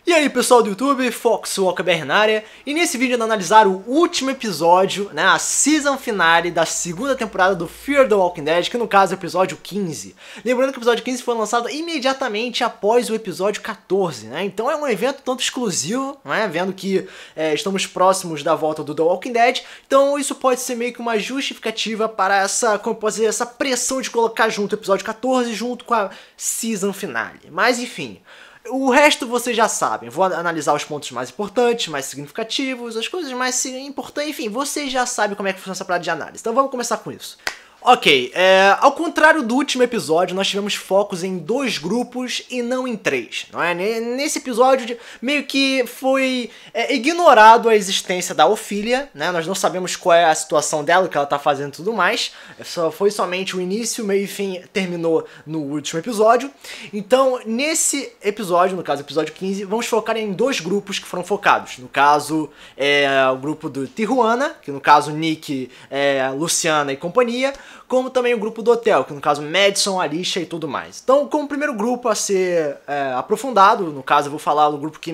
E aí pessoal do YouTube, Foxwalker BR na área, e nesse vídeo eu vou analisar o último episódio, né, a season finale da segunda temporada do Fear the Walking Dead, que no caso é o episódio 15. Lembrando que o episódio 15 foi lançado imediatamente após o episódio 14, né, então é um evento tanto exclusivo, né, vendo que estamos próximos da volta do The Walking Dead, então isso pode ser meio que uma justificativa para essa, como posso dizer, essa pressão de colocar junto o episódio 14 junto com a season finale, mas enfim. O resto vocês já sabem, vou analisar os pontos mais importantes, mais significativos, as coisas mais importantes, enfim, vocês já sabem como é que funciona essa parada de análise, então vamos começar com isso. Ok, ao contrário do último episódio, nós tivemos focos em 2 grupos e não em 3, não é? Nesse episódio, meio que foi ignorado a existência da Ophelia, né? Nós não sabemos qual é a situação dela, o que ela tá fazendo e tudo mais, foi somente o início, meio e fim, terminou no último episódio. Então, nesse episódio, no caso, episódio 15, vamos focar em 2 grupos que foram focados. No caso, o grupo do Tijuana, que no caso, Nick, Luciana e companhia, como também o grupo do hotel, que no caso Madison, Alicia e tudo mais. Então, como primeiro grupo a ser aprofundado, no caso eu vou falar do grupo que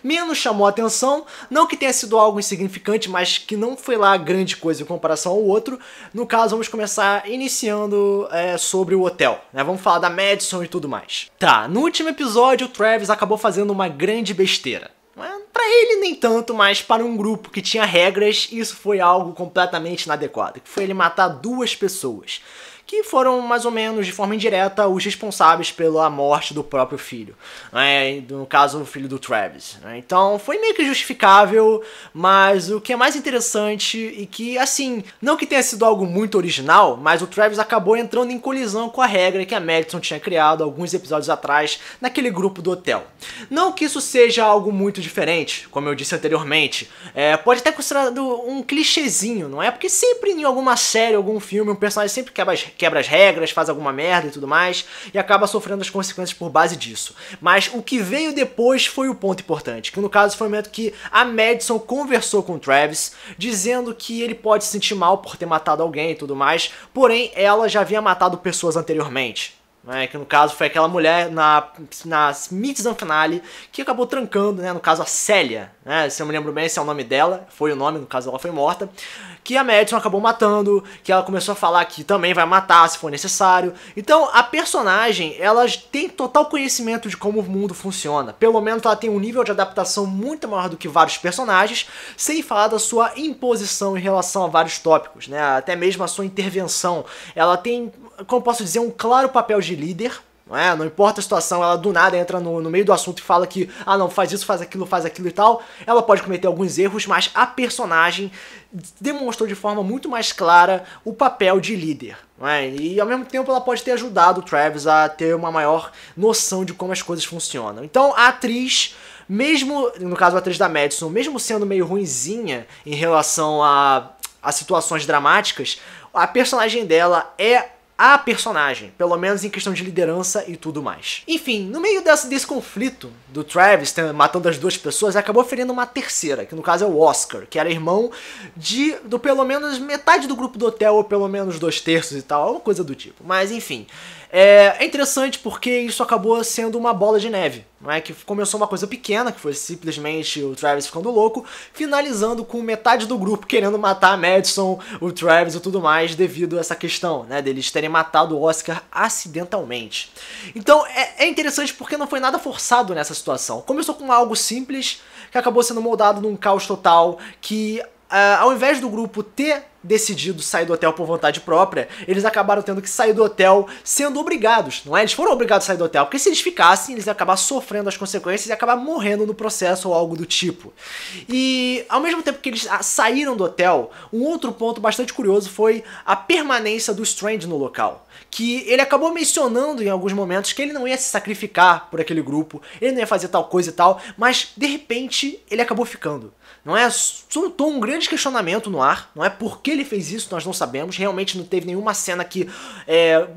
menos chamou a atenção, não que tenha sido algo insignificante, mas que não foi lá grande coisa em comparação ao outro. No caso, vamos começar iniciando sobre o hotel, né? Vamos falar da Madison e tudo mais. Tá, no último episódio o Travis acabou fazendo uma grande besteira. Para ele nem tanto, mas para um grupo que tinha regras, isso foi algo completamente inadequado, que foi ele matar 2 pessoas, que foram mais ou menos de forma indireta os responsáveis pela morte do próprio filho, né? No caso o filho do Travis, né? Então foi meio que justificável, mas o que é mais interessante e que assim, não que tenha sido algo muito original, mas o Travis acabou entrando em colisão com a regra que a Madison tinha criado alguns episódios atrás naquele grupo do hotel. Não que isso seja algo muito diferente, como eu disse anteriormente, pode até considerado um clichêzinho, não é? Porque sempre em alguma série, algum filme, um personagem sempre quebra as regras, faz alguma merda e tudo mais, e acaba sofrendo as consequências por base disso. Mas o que veio depois foi o ponto importante, que no caso foi o momento que a Madison conversou com o Travis, dizendo que ele pode se sentir mal por ter matado alguém e tudo mais, porém ela já havia matado pessoas anteriormente. Que no caso foi aquela mulher na mid-season finale que acabou trancando, né, no caso a Célia, né, se eu me lembro bem esse é o nome dela, foi o nome, no caso ela foi morta, que a Madison acabou matando, que ela começou a falar que também vai matar se for necessário. Então a personagem, ela tem total conhecimento de como o mundo funciona, pelo menos ela tem um nível de adaptação muito maior do que vários personagens, sem falar da sua imposição em relação a vários tópicos, né, até mesmo a sua intervenção, ela tem, como posso dizer, um claro papel de líder. Não importa a situação, ela do nada entra no meio do assunto e fala que não, faz isso, faz aquilo e tal. Ela pode cometer alguns erros, mas a personagem demonstrou de forma muito mais clara o papel de líder. E ao mesmo tempo ela pode ter ajudado o Travis a ter uma maior noção de como as coisas funcionam. Então a atriz, mesmo, no caso a atriz da Madison, mesmo sendo meio ruinzinha em relação a situações dramáticas, a personagem dela é a personagem, pelo menos em questão de liderança e tudo mais. Enfim, no meio desse conflito do Travis matando as 2 pessoas, acabou ferindo uma terceira, que no caso é o Oscar, que era irmão do pelo menos metade do grupo do hotel, ou pelo menos 2/3 e tal, alguma coisa do tipo. Mas enfim, é interessante porque isso acabou sendo uma bola de neve, que começou uma coisa pequena, que foi simplesmente o Travis ficando louco, finalizando com metade do grupo querendo matar a Madison, o Travis e tudo mais, devido a essa questão, deles terem matado o Oscar acidentalmente. Então é interessante porque não foi nada forçado nessa situação. Começou com algo simples, que acabou sendo moldado num caos total, que ao invés do grupo ter decidido sair do hotel por vontade própria, eles acabaram tendo que sair do hotel sendo obrigados, não é? Eles foram obrigados a sair do hotel, porque se eles ficassem, eles iam acabar sofrendo as consequências e acabar morrendo no processo ou algo do tipo. E ao mesmo tempo que eles saíram do hotel, um outro ponto bastante curioso foi a permanência do Strange no local, que ele acabou mencionando em alguns momentos que ele não ia se sacrificar por aquele grupo, ele não ia fazer tal coisa e tal, mas de repente ele acabou ficando. Não é? Soltou um grande questionamento no ar, não é? Por que ele fez isso, nós não sabemos. Realmente não teve nenhuma cena que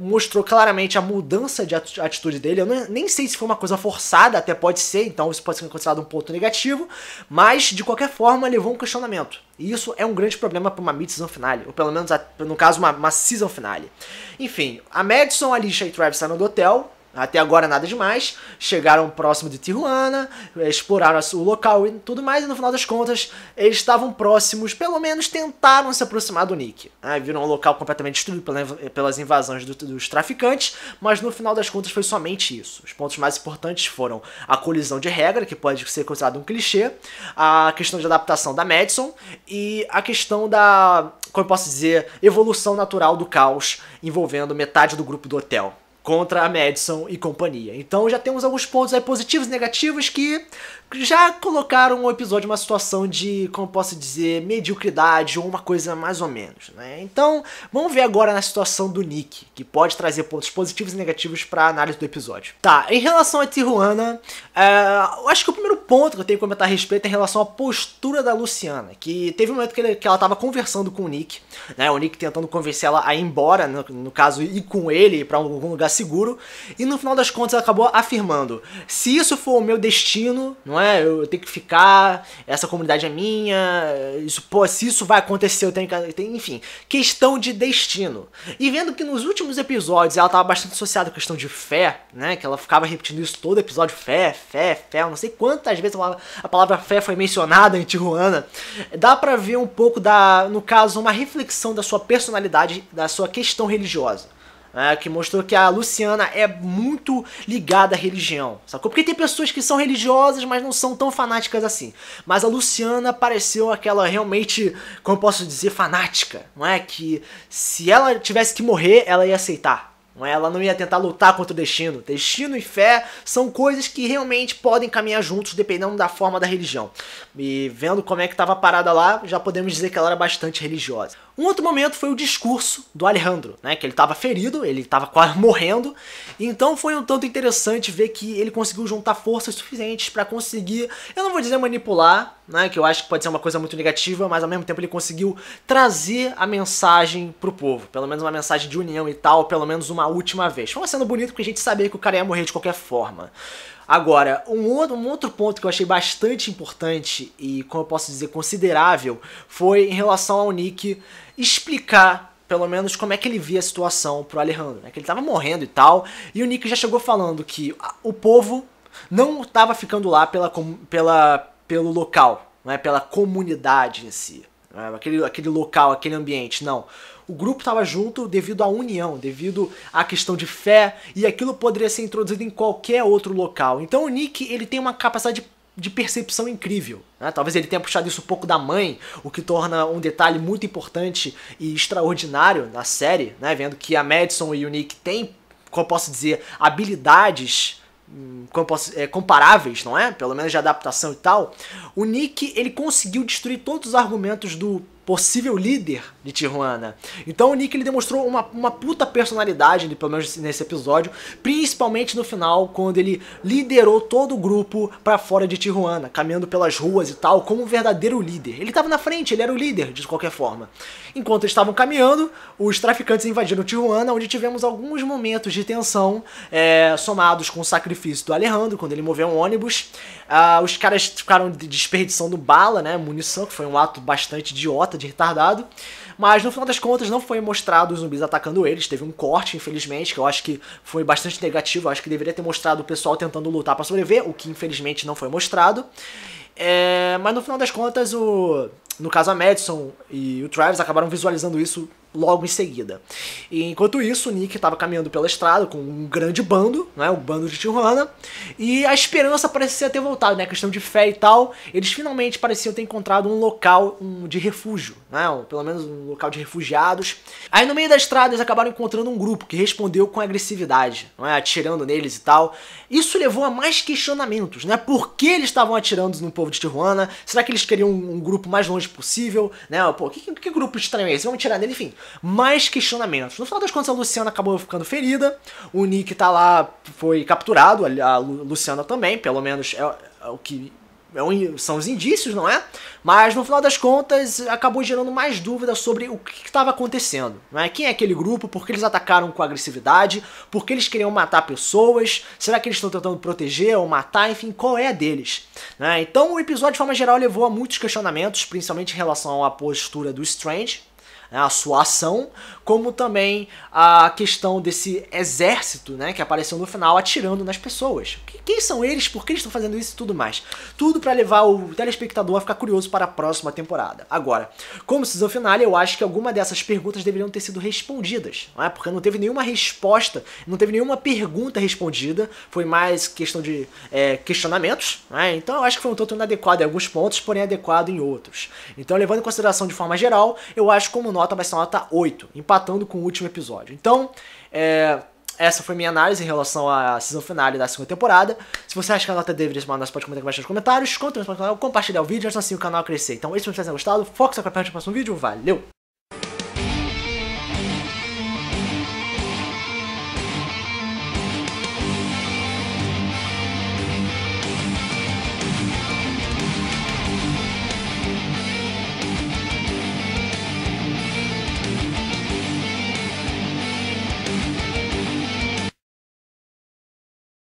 mostrou claramente a mudança de atitude dele. Eu nem sei se foi uma coisa forçada, até pode ser, então isso pode ser considerado um ponto negativo, mas de qualquer forma levou um questionamento. E isso é um grande problema para uma mid-season finale, ou pelo menos, no caso, uma season finale. Enfim, a Madison, Alicia e Travis saíram do hotel, Até agora nada demais, chegaram próximo de Tijuana, exploraram o local e tudo mais, e no final das contas eles estavam próximos, pelo menos tentaram se aproximar do Nick. Viram um local completamente destruído pelas invasões dos traficantes, mas no final das contas foi somente isso. Os pontos mais importantes foram a colisão de regra, que pode ser considerado um clichê, a questão de adaptação da Madison e a questão da, como eu posso dizer, evolução natural do caos envolvendo metade do grupo do hotel contra a Madison e companhia. Então já temos alguns pontos aí positivos e negativos que já colocaram o episódio em uma situação de, como posso dizer, mediocridade ou uma coisa mais ou menos, né? Então, vamos ver agora na situação do Nick, que pode trazer pontos positivos e negativos para a análise do episódio. Tá, em relação a Tijuana, eu acho que o primeiro ponto que eu tenho que comentar a respeito é em relação à postura da Luciana, que teve um momento que ela estava conversando com o Nick, né? O Nick tentando convencer ela a ir embora, no caso, ir com ele para algum lugar seguro, e no final das contas ela acabou afirmando: se isso for o meu destino, não é? Eu tenho que ficar, essa comunidade é minha, se isso vai acontecer, eu tenho que... Enfim, questão de destino. E vendo que nos últimos episódios ela estava bastante associada à questão de fé, né? Que ela ficava repetindo isso todo episódio, fé, eu não sei quantas vezes a palavra fé foi mencionada em Tijuana. Dá pra ver um pouco no caso, uma reflexão da sua personalidade, da sua questão religiosa. Que mostrou que a Luciana é muito ligada à religião, sacou? Porque tem pessoas que são religiosas, mas não são tão fanáticas assim. Mas a Luciana pareceu aquela realmente, como eu posso dizer, fanática, não é? Que se ela tivesse que morrer, ela ia aceitar. Ela não ia tentar lutar contra o destino. Destino e fé são coisas que realmente podem caminhar juntos, dependendo da forma da religião. E vendo como é que estava a parada lá, já podemos dizer que ela era bastante religiosa. Um outro momento foi o discurso do Alejandro, né? Que ele estava ferido, ele estava quase morrendo. Então foi um tanto interessante ver que ele conseguiu juntar forças suficientes para conseguir, eu não vou dizer manipular, né? Que eu acho que pode ser uma coisa muito negativa, mas ao mesmo tempo ele conseguiu trazer a mensagem pro povo. Pelo menos uma mensagem de união e tal, pelo menos uma última vez. Foi uma cena bonita porque a gente sabia que o cara ia morrer de qualquer forma. Agora, um outro ponto que eu achei bastante importante e, como eu posso dizer, considerável, foi em relação ao Nick explicar, pelo menos, como é que ele via a situação pro Alejandro, né? Que ele tava morrendo e tal, e o Nick já chegou falando que o povo não tava ficando lá pelo local, não é? Pela comunidade em si, não é? Aquele local, aquele ambiente, não. O grupo estava junto devido à união, devido à questão de fé, e aquilo poderia ser introduzido em qualquer outro local. Então o Nick, ele tem uma capacidade de percepção incrível, né? Talvez ele tenha puxado isso um pouco da mãe, o que torna um detalhe muito importante e extraordinário na série, né? Vendo que a Madison e o Nick têm, como eu posso dizer, habilidades comparáveis, não é? Pelo menos de adaptação e tal. O Nick, ele conseguiu destruir todos os argumentos do possível líder de Tijuana. Então o Nick, ele demonstrou uma puta personalidade, pelo menos nesse episódio, principalmente no final, quando ele liderou todo o grupo pra fora de Tijuana, caminhando pelas ruas e tal, como um verdadeiro líder. Ele tava na frente, ele era o líder, de qualquer forma. Enquanto eles estavam caminhando, os traficantes invadiram Tijuana, onde tivemos alguns momentos de tensão, somados com o sacrifício do Alejandro, quando ele moveu um ônibus. Os caras ficaram desperdiçando bala, né, munição, que foi um ato bastante idiota, de retardado, mas no final das contas não foi mostrado os zumbis atacando eles, teve um corte, infelizmente, que eu acho que foi bastante negativo, eu acho que deveria ter mostrado o pessoal tentando lutar pra sobreviver, o que infelizmente não foi mostrado, mas no final das contas, no caso a Madison e o Travis acabaram visualizando isso logo em seguida. E enquanto isso, o Nick estava caminhando pela estrada com um grande bando, né, o bando de Tijuana, e a esperança parecia ter voltado, né, a questão de fé e tal. Eles finalmente pareciam ter encontrado um local de refúgio, né, pelo menos um local de refugiados. Aí no meio da estrada eles acabaram encontrando um grupo que respondeu com agressividade, não é, atirando neles e tal. Isso levou a mais questionamentos, né, por que eles estavam atirando no povo de Tijuana? Será que eles queriam um grupo mais longe possível, né, pô, que grupo estranho é esse? Vamos atirar nele, enfim. Mais questionamentos. No final das contas, a Luciana acabou ficando ferida. O Nick tá lá, foi capturado. A Luciana também, pelo menos é o que são os indícios, não é? Mas no final das contas acabou gerando mais dúvidas sobre o que estava acontecendo, não é? Quem é aquele grupo, por que eles atacaram com agressividade, por que eles queriam matar pessoas, será que eles estão tentando proteger ou matar, enfim, qual é a deles, né? Então o episódio de forma geral levou a muitos questionamentos, principalmente em relação à postura do Strange, né, a sua ação, como também a questão desse exército, né, que apareceu no final atirando nas pessoas. Quem são eles? Por que eles estão fazendo isso e tudo mais? Tudo para levar o telespectador a ficar curioso para a próxima temporada. Agora, como season finale, eu acho que alguma dessas perguntas deveriam ter sido respondidas, não é? Porque não teve nenhuma resposta, não teve nenhuma pergunta respondida, foi mais questão de questionamentos, né? Então eu acho que foi um tanto inadequado em alguns pontos, porém adequado em outros. Então, levando em consideração de forma geral, eu acho que como nota vai ser uma nota 8, empatando com o último episódio. Então, essa foi minha análise em relação à season finale da segunda temporada. Se você acha que a nota deveria ser uma nota, você pode comentar aqui embaixo nos comentários, compartilhar o vídeo, assim o canal crescer. Então, espero que vocês tenham gostado. Foca na próxima vídeo, valeu!